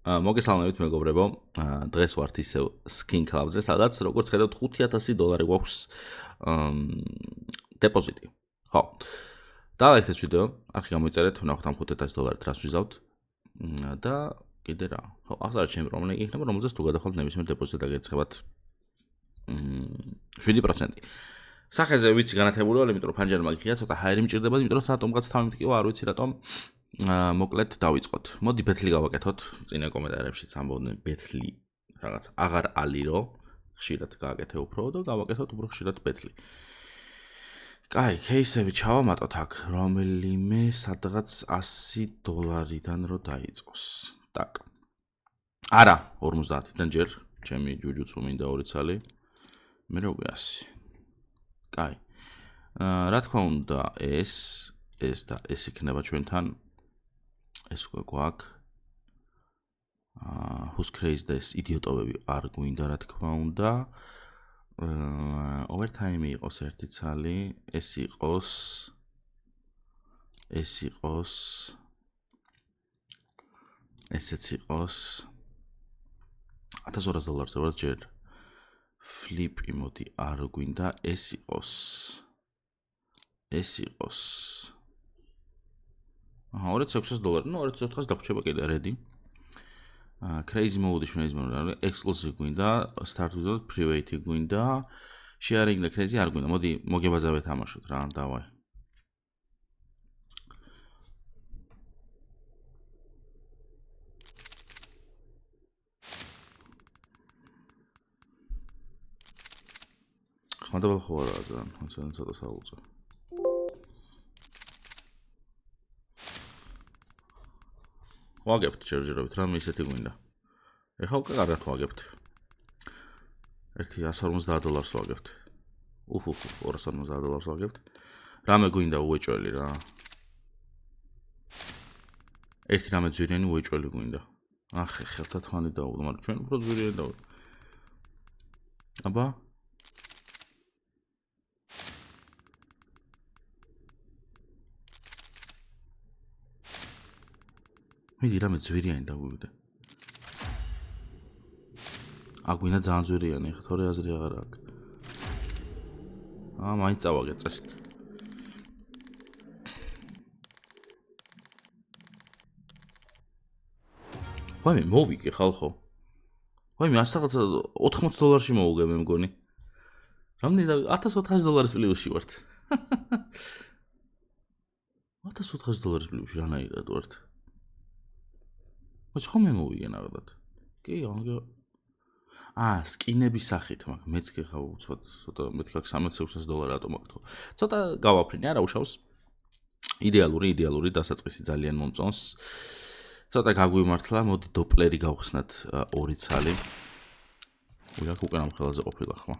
მოგესალმებით მეგობრებო. დღეს ვართ ისევ Skin Club-ზე, სადაც როგორც ხედავთ $5,000 გვაქვს დეპოზიტი. ხო. დაალექთ ეს ვიდეო, არხი გამოიწერეთ, ვნახოთ ამ $5,000 რას ვიზავთ. და კიდე რა. ხო, აღსარეთ ჩემი პრომლემა იქნება, რომელზეც თუ გადახვალთ ნებისმიერ დეპოზიტად დაგერცხებათ 7%. სახეზე ვიცი განათებული ვარ, იმიტომ რომ ფანჯარი მაგიხია, ცოტა ჰაერი მჭირდება, იმიტომ რომ რატომღაც თავი მტკივა, არ ვიცი რატომ. მოკლედ დავიწყოთ. მოდი ბეთლი გავაკეთოთ. წინა კომენტარებშიც ამბობდნენ ბეთლი რაღაც აღარ ალირო, ხშირად გააკეთე უფრო და გავაკეთოთ უფრო ხშირად ბეთლი. კაი, кейსები ჩავამატოთ აქ, რომელიმე სადღაც $100-დან რო დაიწყოს. Так. არა, 50-დან ჯერ, ჩემი ჯუჯუცუ მინდა 2 ცალი. მე როგორ 100. კაი. რა თქმა უნდა, ეს და ეს იქნება ჩვენთან ეს უკვე გვაქვს. Who's crazy და ეს იდიოტობები არ გვინდა რა თქმა უნდა. Overtime იყოს ერთი ცალი, ეს იყოს ესეც იყოს $1,200-ზე ვარ ჯერ. Flip მოდი არ გვინდა, ეს იყოს $2,600, ну $2,400 დაგვრჩება კიდე ready. Crazy mode exclusive გვინდა, start with private გვინდა, sharing და crazy არ გვინდა. მოდი მოგებაზავე თამაშოთ რა, დავაი. ხმადება ხო არა ძალიან, ცოტა საუწო. ვაგებთ ჯერჯერობით, რამე ისეთი გვინდა. ეხლა უკვე კარგად ვაგებთ. ერთი $150 ვაგებთ. $250 ვაგებთ. რამე გვინდა უეჭველი რა. ერთი რამე ძვირიანი უეჭველი გვინდა. ახ, ხელთა თვანი დაუგდო, მაგრამ ჩვენ უფრო ძვირიანი დაუგდო. აბა მიდი რამე ძვირიანი დაგვიგდე. აგვინა ძალიან ძვირიანი, ხა თორე აზრი აღარ აქვს. მაინც წავაგეთ წესით. ვაიმე მოვიგე ხალხო. ვაიმე $100-ში მოვუგე მე მგონი. რამდენი $1,400 პლუსში ვართ. $1,400 პლუსში რანაირად ვართ. ვაც ხომ მე მოვიგე ნახოთ. კი, ანუ სკინების სახით მაგ მეც გეხავ ცოტა მეთქი აქ $3,600 რატომ აქვს ხო? ცოტა გავაფრინე, არა უშავს. იდეალური დასაწყისი ძალიან მომწონს. ცოტა გაგვიმართლა, მოდი დოპლერი გავხსნათ 2 ცალი. ვიღაც უკვე ამ ხელაზე ყოფილა ხმა.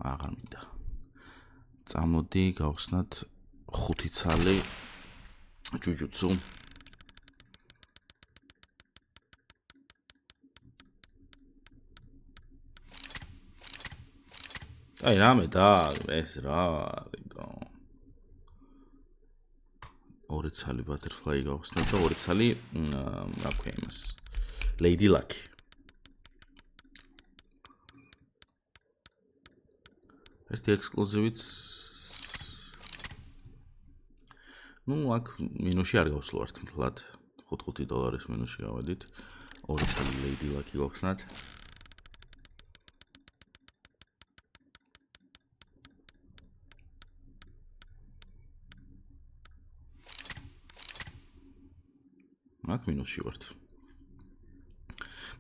აღარ მინდა. წამოდი გავხსნათ 5 ცალი ჯუჯუცუ. აი რამე და ეს რა არისო. 2 ცალი butterfly გავხსნათ და 2 ცალი რა ქვია იმას. Lady Luck. ერთი ექსკლუზივიც აქ მინუსში არ გავსვლართ მთლად. $5 მინუსში გავედით. 2 ცალი Lady Luck გავხსნათ. აქ მინუსში ვართ.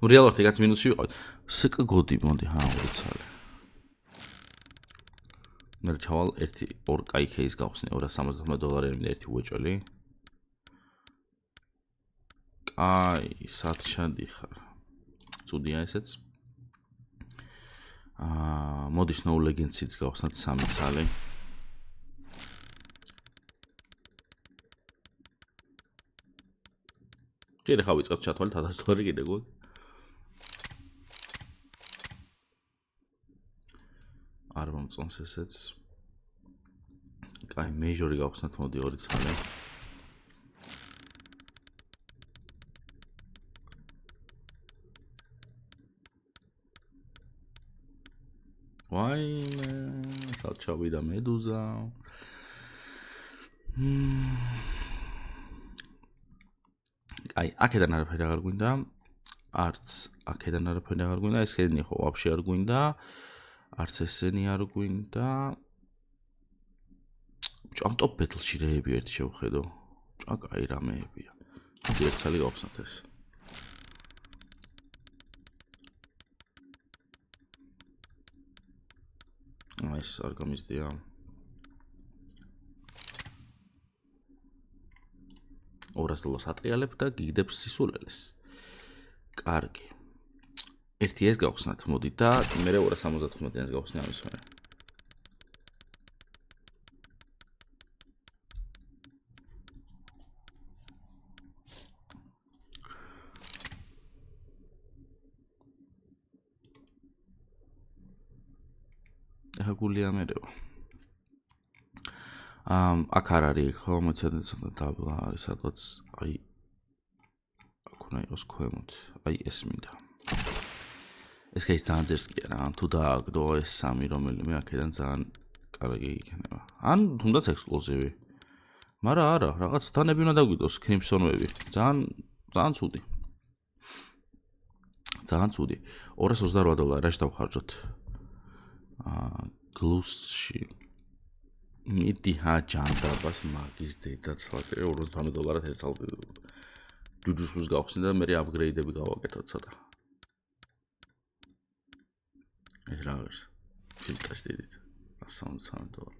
რეალურად ეგაც მინუსში ვიყავით. სკ გოდი მოდი 2 ცალი. მე ჩავალ 2 კაი кейს გავხსნე $270 მინდა ერთი უეჭველი. კაი, სათშადი ხარ. წუდია ესეც. მოდი Snow Legends-იც გავხსნათ 3 ცალი. ჯერ ხა ვიწყებთ ჩათვალეთ $1,000 კიდე გვაქვს. არ მომწონს ესეც. კაი, მეიჟორი გავხსნათ, მოდი 2 ცალი. ვაიმე, სალჩავიდა მედუზა. აი, აქედან არაფერი აღარ გვინდა. არც აქედან არაფერი აღარ გვინდა, ესენი ხო ვაფშე არ გვინდა. არც ესენი არ გვინდა. ამ ტოპ ბეთლში რეები ერთი შევხედო. კაი რამეებია. მოდი ერთ ცალი გავხსნათ ეს. ეს არ გამიზდია. $200 ატრიალებ და გიგდებს სისულელეს. კარგი. ერთი ეს გავხსნათ, მოდი და მე 275-იანს გავხსნე ამის მერე. ეხა გულია მერევა. აქ არ არის ხო, მოიცადეთ ცოტა დაბლა არის სადღაც, აი აქ უნდა იყოს ქვემოთ, აი ეს მინდა. ეს კაი ძალიან ძერსკია რა, თუ დააგდო ეს სამი რომელიმე აქედან ძალიან კარგი იქნება. ან თუნდაც ექსკლუზივი. მაგრამ არა, რაღაც თანები უნდა დაგვიდოს კრიმსონები. ძალიან ცუდი. ძალიან ცუდი. $228 რაში დავხარჯოთ? გლუსში. მიდი ჯანდაბას მაგის დედა ცალკე $218 ერთ ცალკე. ჯუჯუსს გავხსნი და მე აპგრეიდები გავაკეთოთ ცოტა. ეს რა არის? ფილტრის დიდით. $173.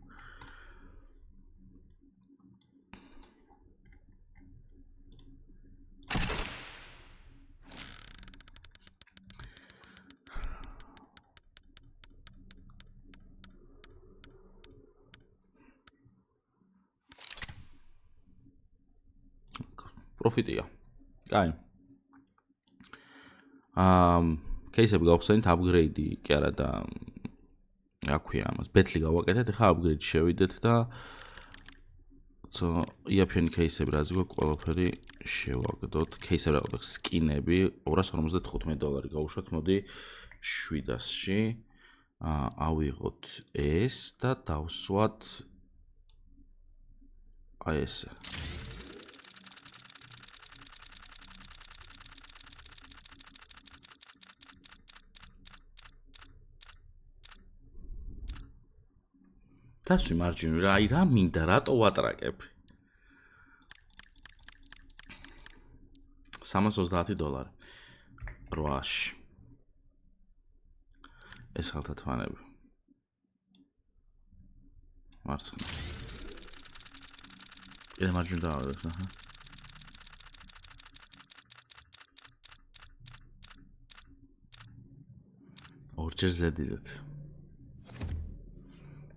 პროფიტია. კაი. кейსები გავხსენით აპგრეიდი კი არა და რა ქვია ამას ბეთლი გავაკეთეთ, ახლა აპგრეიდი შევიდეთ და იაფიანი кейსები რაც გვაქვს ყველაფერი შევაგდოთ. кейსები რა გვაქვს სკინები $255 გავუშვათ, მოდი 700-ში. ავიღოთ ეს და დავსვათ აი ესე. დასვი მარჯვნივ რა, აი რა მინდა, რატო ვატრაკებ? $330. 8-ში. ეს ხალთათვანები. მარცხნივ. ეს მარჯვნივ დავაგდოთ, აჰა. ორჯერ ზედიზეთ.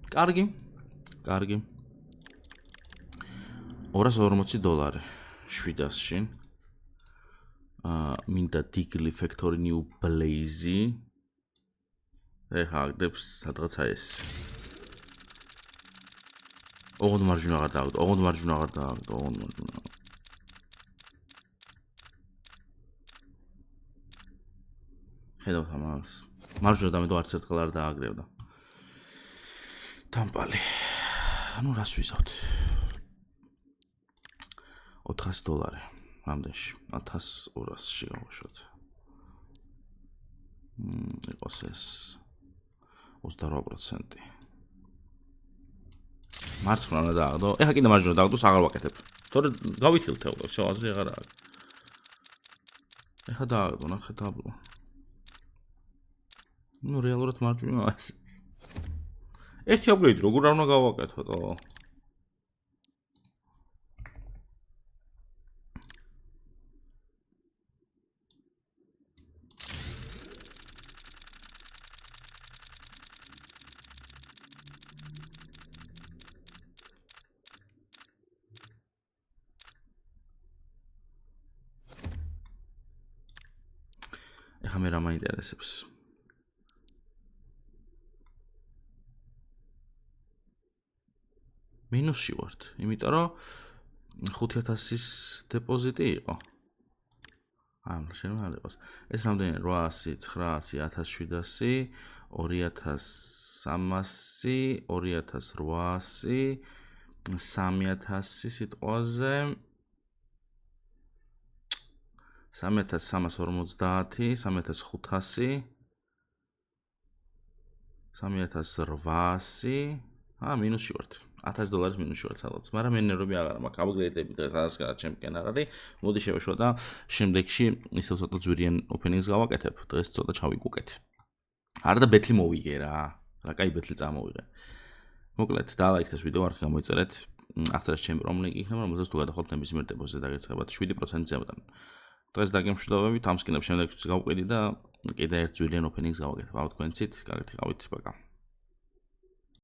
კარგი. კარგი. $240 700-ში. მინდა დგლი factory new blaze. ეხა აგდებს სადღაც აი ეს. ოღონდ მარჯვნივ აღარ დავაგდო, ოღონდ მარჯვნივ აღარ დავაგდო, ოღონდ მარჯვნივ. ხედავთ ამას. მარჯვნივ დამედო არც ერთხელ არ დააგრევდა. დამპალი. ანუ რას ვიზავთ? $400. რამდენში? 1200-ში გავუშვათ. იყოს ეს 28%. მარცხნა უნდა დააგდო. ეხა კიდე მარჯვნივ დააგდოს, აღარ ვაკეთებ. თორე გავითილთეულო, всё, აზრი აღარ აქვს. ეხა დააგდო, ნახე დაბლა. ნუ რეალურად მარჯვნივ ეს. ერთი აპგრეიდი როგორ არ უნდა გავაკეთოთ? ეხა მე რა მაინტერესებს? მინუსში ვართ, იმიტომ რომ 5000-ის დეპოზიტი იყო. შეიძლება არ იყოს. ეს რამდენი 800, 900, 1700, 2300, 2800, 3000 სიტყვაზე 3350, 3500, 3800, მინუსში ვართ. $1000 მინუსში ვართ სადღაც. მაგრამ მე ნერვები აღარ მაქვს. აპგრეიდები დღეს აღარ ჩემკენ არ არის. მოდი შევეშვა და შემდეგში ისევ ცოტა ძვირიან ოპენინგს გავაკეთებ. დღეს ცოტა ჩავიკუკეთ. არა და ბეთლი მოვიგე რა. რა კაი ბეთლი წამოვიღე. მოკლედ, დალაიქეთ ეს ვიდეო, არხი გამოიწერეთ. აღწერეთ ჩემი პრომლინკი იქნება, რომელზეც თუ გადახვალთ ნებისმიერ დეპოზიტზე დაგეცხებათ 7% ზემოდან. დღეს დაგემშვიდობებით, ამ სკინებს შემდეგში გავყიდი და კიდე ერთ ძვირიან ოპენინგს გავაკეთებ. ავთ თქვენცით, კარგად იყავით, პაკა.